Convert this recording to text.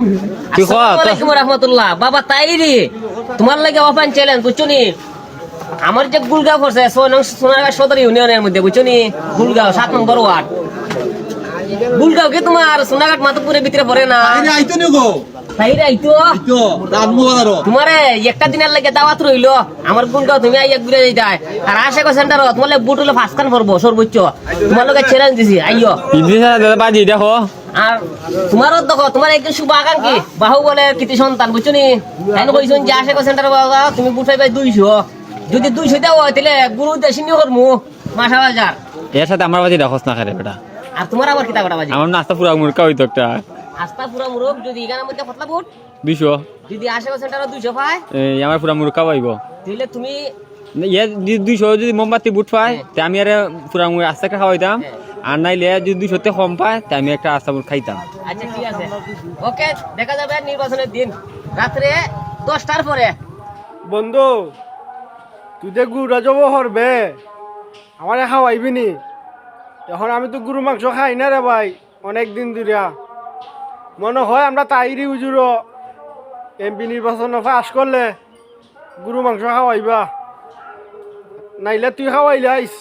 আসসালামু আলাইকুম রাহমাতুল্লাহ। বাবা তাইরি তোমার লাগে ওপেন চ্যালেঞ্জ বুঝছো নি? আমার যে গুলগাঁও করছে সোনারগাঁ সদর ইউনিয়নের মধ্যে বুঝছো নি? গুলগাঁও 7 নম্বর ওয়ার্ড। গুলগাঁও কি তোমার সোনাঘাট মাধবপুরের ভিতরে পড়ে না? আইতো নি গো তাইরে আইতো রামু বাজারও তোমারে একটা দিনের লাগে দাওয়াত রইলো। আমার গুলগাঁও তুমি আইয়া ঘুরে যাই আর আশেকো সেন্টার তোমার বুট হলো 5 খান পড়বো সর্বোচ্চ। তোমার লগে চ্যালেঞ্জ দিছি আইও বাজি দেখো আর তোমারও দেখো তোমার একজন শুভ আকাঙ্ক্ষী বাহু বলে কৃতি সন্তান বুঝছো নি? তাই কইছেন যে আশেকো সেন্টার তুমি বুট পাইবে 200, যদি 200 দেওয়া হয় তাহলে গুরু দেশিনি করমু মাসা বাজার। এর সাথে আমার বাজি দেখোস না খারে বেটা, আর তোমার আবার কিতা কটা বাজি আমার নাস্তা পুরা মুরকা হইতো একটা আস্তা পুরা মুরব যদি এখানের মধ্যে ফতলা বুট 200 যদি আশেকো সেন্টার 200 পায় এই আমার পুরা মুরকা পাইব। তাহলে তুমি ইয়ে যদি 200 যদি মোমবাতি বুট পায় তে আমি আরে পুরা মুর আস্তা একটা খাওয়াইতাম, আর নাইলে যদি 200 তে কম পায় তে আমি একটা আস্তা বুট খাইতাম। আচ্ছা ঠিক আছে, ওকে দেখা যাবে নির্বাচনের দিন রাত্রে 10টার পরে। বন্ধু তুই যে গুড়া যাব হরবে আমার খাওয়াইবি নি? এখন আমি তো গরু মাংস খাই না রে ভাই অনেক দিন ধরিয়া। মনে হয় আমরা তাইরি উজুর এমপি নির্বাচন পাস করলে গরু মাংস খাওয়াইবা, নাইলে তুই খাওয়াইলে আইস।